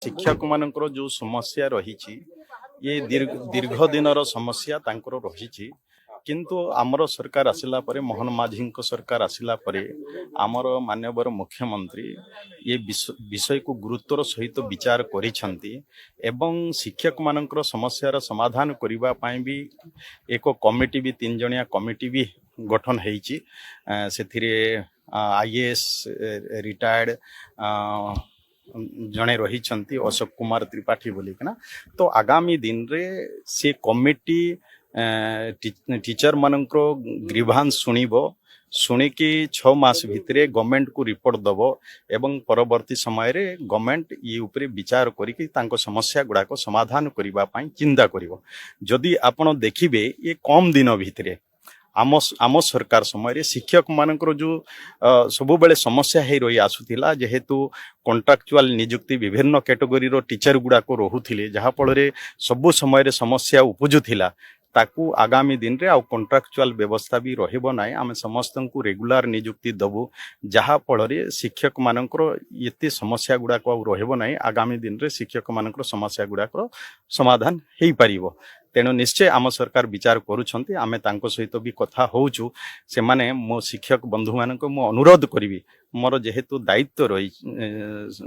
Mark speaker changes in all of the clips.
Speaker 1: शिक्षक मानकर जो समस्या रही ये दीर्घ दिनर समस्या तांकर रही किंतु आमर सरकार आसिला परे मोहन माझी सरकार आसिला परे आमर माननीय मुख्यमंत्री ये विषय को गुरुत्वर सहित विचार करिसेंती एवं शिक्षक मानकर समस्यार समाधान करबा पई भी एक कमिटी भी 3 जणिया कमिटी भी गठन हेची सेथिरे आईएएस रिटायर्ड जड़े रही अशोक कुमार त्रिपाठी बोलिकिना तो आगामी दिन रे से कमिटी टीचर मानकर ग्रीभांस शुणिबो शुणिकी 6 मास भितरे गवर्नमेंट को रिपोर्ट दबो एवं परवर्ती समय रे गवर्नमेंट ये ऊपर विचार करिकी तांको समस्या गुड़ाक समाधान करिबा पई चिंता करिवो। जदि आपण देखिबे ये कम दिन भितरे आम सरकार समय शिक्षक मानकर जो सब बेले समस्या है रही आसुला जेहेतु कॉन्ट्रैक्चुअल नियुक्ति विभिन्न कैटेगोरी रो टीचर गुड़ाक रोहुथिले जहाँ फल सबु समय समस्या उपजुला ताकू आगामी दिन रे आउ कॉन्ट्रैक्चुअल व्यवस्था भी रहिबो नाही आमे समस्त को रेगुलर नियुक्ति दबु जहाँ फल शिक्षक मानकर एते समस्या गुड़ाक आउ रहिबो नाही आगामी दिन रे शिक्षक मानकर समस्या गुड़ाक समाधान हेई परिबो। तेणु निश्चय आम सरकार विचार करुछंती आमे तांको सहित भी कथा होउछु से माने मो शिक्षक बंधु मानको मो अनुरोध करिवि मोर जेहेतु दायित्व रही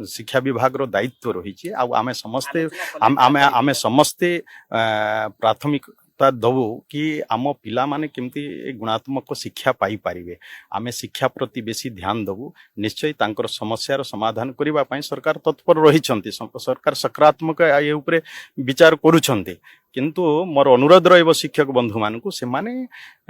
Speaker 1: शिक्षा विभाग रो दायित्व रही आमे समस्ते आमे समस्ते प्राथमिकता दबु कि आम पिला माने केमती गुणात्मक शिक्षा पाई पारिबे आमे शिक्षा प्रति बेसी ध्यान दबु निश्चय तांकर समस्यार समाधान करिबा पई सरकार तत्पर रहिछंती सरकार सकारात्मक ए ऊपर विचार करुछंती किंतु मोर अनुरोध रहिबो शिक्षक बंधु मानकु से माने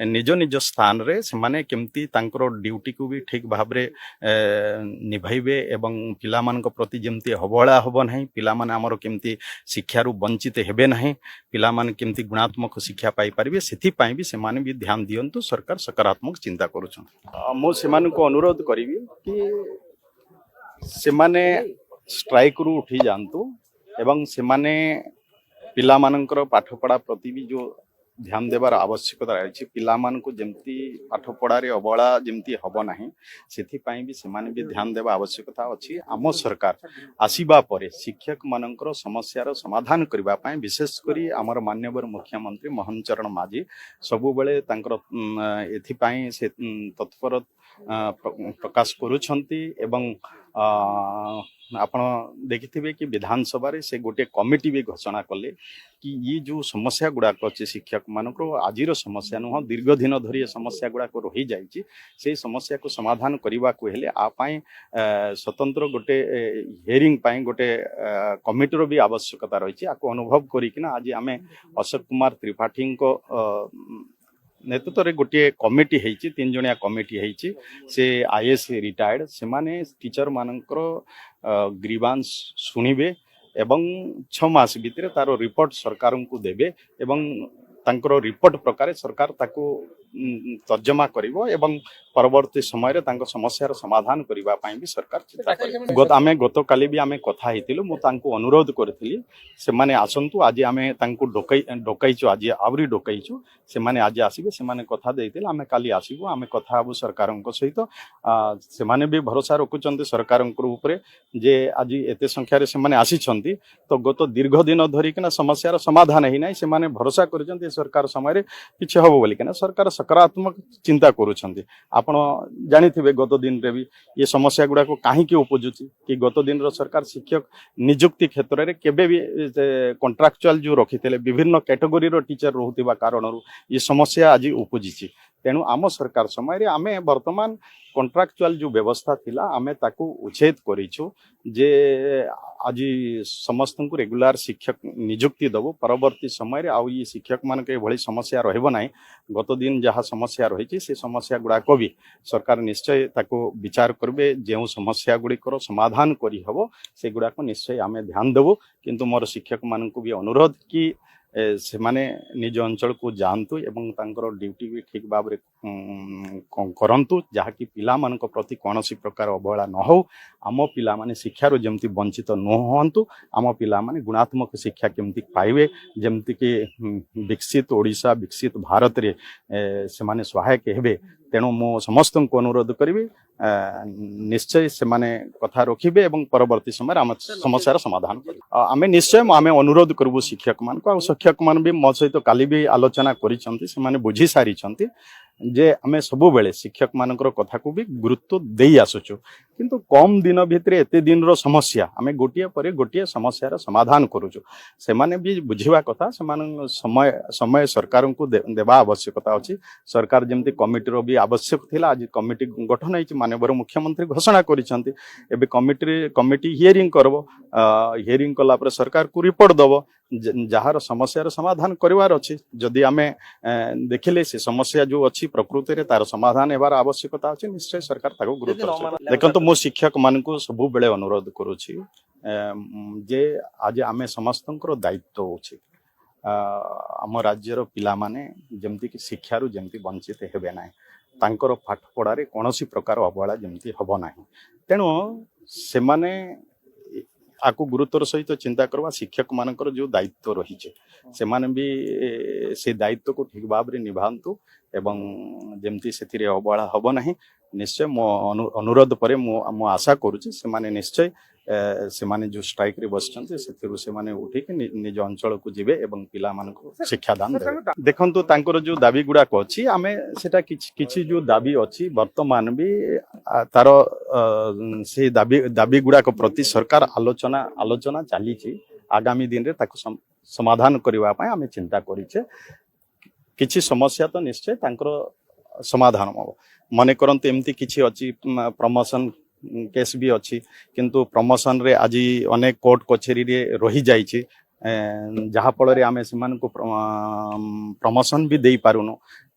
Speaker 1: निज निज स्थान रे से माने केमती तांकर ड्यूटी को भी ठीक भाबरे निभाइबे एवं पिला मानक प्रति जेमती हबळा हबो नाही पिला माने हमर केमती शिक्षारु वंचित हेबे नाही पिला माने केमती गुणात्मक शिक्षा पाई परिबे सेथि पई भी से माने भी ध्यान दियंतु सरकार सकारात्मक चिंता करूछन। मो से मानकु अनुरोध करिवि कि से माने स्ट्राइक रु उठी जानतु एवं से माने पिला मानकर पाठपढ़ा प्रति भी जो ध्यान देवार आवश्यकता रही पिला मानकु जेमती पाठपढ़ारे अवहेला जेमती हबो नाही सेथि पई भी सेमाने भी ध्यान देवा आवश्यकता अछि। आम सरकार आसीबा परे शिक्षक मानकर समस्यार समाधान करबा पई विशेष करी हमर माननीय मुख्यमंत्री मोहन चरण माझी सबु बेले तांकर एथि पई से तत्पर प्रकाश करूछंती एवं आपण देखिथिबे कि विधानसभा रे से गोटे कमिटी भी घोषणा कले कि ये जो समस्या गुड़ाक अच्छे शिक्षक मानकर आजिर समस्या नुह दीर्घ दिन धरी समस्या गुड़ाक रही जाइए से समस्या को समाधान करने को हेले आपाई स्वतंत्र गोटे हियरिंग पाई गोटे कमिटीर भी आवश्यकता रही आपको अनुभव करिकिना आज आमे अशोक कुमार त्रिपाठी को नेतृत्व रे गोटे कमिटी हेची 3 जणिया कमिटी हेची से आईएएस रिटायर्ड से माने टीचर मानकर ग्रीवांस शुणिबे एवं 6 मास भितर तार रिपोर्ट सरकार को देबे एवं तांकर रिपोर्ट प्रकार सरकार ताको तर्जमा करिवो एवं परवर्ती समय रे तांको समस्यार समाधान करिबा पई भी सरकार चिंता करिवो। आमे गत काली भी आमे कथा हेतिलु मु तांको अनुरोध करथिली से माने आसंतु आज आमे तांको डोकाइचो आज आवरी डोकाइचो से माने आज आसीबे से माने कथा देथिले आमे काली आसीबो आमे कथा आबो सरकारक सहित से माने भी भरोसा रखुचंती सरकारक ऊपर जे आज एते संख्या रे से माने आसीचंती तो गत दीर्घ दिन धरिकना समस्यार समाधान हेइ नै से माने भरोसा करचंती सरकार समय रे किछ हबो बोलिकना सरकार सकारात्मक चिंता करूछंती। आपण जानिथिबे गत दिन रे भी ये समस्या गुड़ा को काहे के उपजुची कि गत दिन रो सरकार शिक्षक नियुक्ति क्षेत्र रे केबे भी कॉन्ट्रैक्चुअल जो रखिथिले विभिन्न कैटेगोरी रो टीचर रहउतिबा कारणरू ये समस्या आज उपजिची। तेणु आम सरकार समय रे आमे वर्तमान कॉन्ट्रैक्चुअल जो व्यवस्था थिला आमे ताकू उच्छेद करिछु जे आज समस्त को रेगुलर शिक्षक नियुक्ति दबो परवर्ती समय रे आउ ये शिक्षक मान के भली समस्या रहबो नाही गत दिन जहाँ समस्या रही से समस्या गुड़ा को भी सरकार निश्चय ताको विचार करबे जो समस्या गुड़िकर समाधान करी हबो से गुड़ा को निश्चय आमे ध्यान देबो किंतु मोर शिक्षक मान को भी अनुरोध कि से माने निज अंचल को जानतु एवं तांकर ड्यूटी भी ठीक भाव रे करंतु जहाँकि पिला मान प्रति कौन प्रकार अवहेला न हो आम पिला माने शिक्षार जमती वंचित न होंतु आम पिला माने गुणात्मक शिक्षा केमती पाइबे जमती कि विकसित ओडिशा विकसित भारत रे से माने सहायक हेबे तेणु मु समस्त को अनुरोध करी निश्चय से माने कथा रखिबे एवं परवर्ती समय आम समस्यार समाधान आम निश्चय आम अनुरोध करूँ शिक्षक मान को शिक्षक मान भी मो सहित काली भी आलोचना करिसेंती से माने बुझी सारी जे आमे सबु बेले शिक्षक मानकर कथा को भी गुरुत्व देई आसुचु किंतु कम दिन भितर एते दिन रो समस्या आमे गोटिए परे गोटिए समस्यार समाधान करूचु से माने भी बुझिवा कथा से माने समय सरकार को देवा आवश्यकता अछि सरकार जेमती कमिटी रो भी आवश्यक थिला आज कमिटी गठन होइछि माननीय मुख्यमंत्री घोषणा करिसेंती एबे कमिटी हियरिंग करबो हियरिंग कला पर सरकार को रिपोर्ट दबो जहार समस्यार समाधान करिवार अछि जदि आमे देखिले से समस्या जो अछि प्रकृति रे तार समाधान हेबार आवश्यकता अछि निश्चय सरकार ताको गुरुत्व देखंतु मो शिक्षक मान को सबु बेले अनुरोध करूछि जे आज आमे समस्तंकर दायित्व अछि आम राज्यर पिला माने जेमति कि शिक्षारु जेमति वंचित हेबे नाही तांकर पाठ पढ़ारे कोनोसी प्रकार अवहेला जेमति हबो नाही तेणु से माने आकु गुरुत्वर सहित चिंता करवा शिक्षक मानकर जो दायित्व रही से माने भी से दायित्व को ठीक भाव रे निभांतु एवं जेमती से अवहेला हब नहीं निश्चय मो अनुरोध पर मो आशा करुच्ची से माने निश्चय से माने जो स्ट्राइक रे बसचंते सेथिरु से माने उठिक निज अंचल को जिबे एवं पिला मानको शिक्षादान देबे देखंतु तांकर जो दाबी गुडा को अछि आमे सेटा किछि जो दाबी अछि वर्तमान भी तार से दाबी गुडा को प्रति सरकार आलोचना चली आगामी दिन रे ताको समाधान करबा पय आमे चिंता करिछे किछि समस्या तो निश्चय तांकर समाधान हो मने करंतु एमती किछि अछि प्रमोशन केस भी अच्छी किंतु प्रमोशन रे आज अनेक कोर्ट कचेरी रे रही जाइछि जहा फल आम से प्रमोशन भी दे पारुनु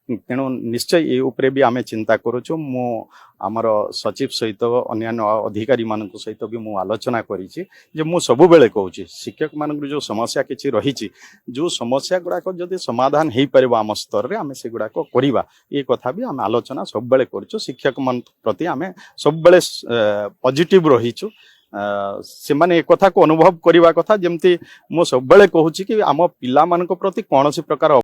Speaker 1: तेणु निश्चय ये उपरे भी आमे चिंता करूछु मो आमर सचिव सहित अन्य अधिकारी मान सहित भी मु आलोचना करिछि जे मु सब बेले कहूछि शिक्षक मान जो समस्या किछि रहिछि जो समस्या गुड़ाक जदि समाधान हो पार आम स्तर में आम से गुड़ाक करवा ये कथा भी आम आलोचना सब बेले करूछु शिक्षक मान प्रति आम सब बेले पॉजिटिव रहिछु से माने एक कथा को अनुभव करवा कथा जेमती मु सब बेले कहूछि कि आम पिला मान प्रति कौन प्रकार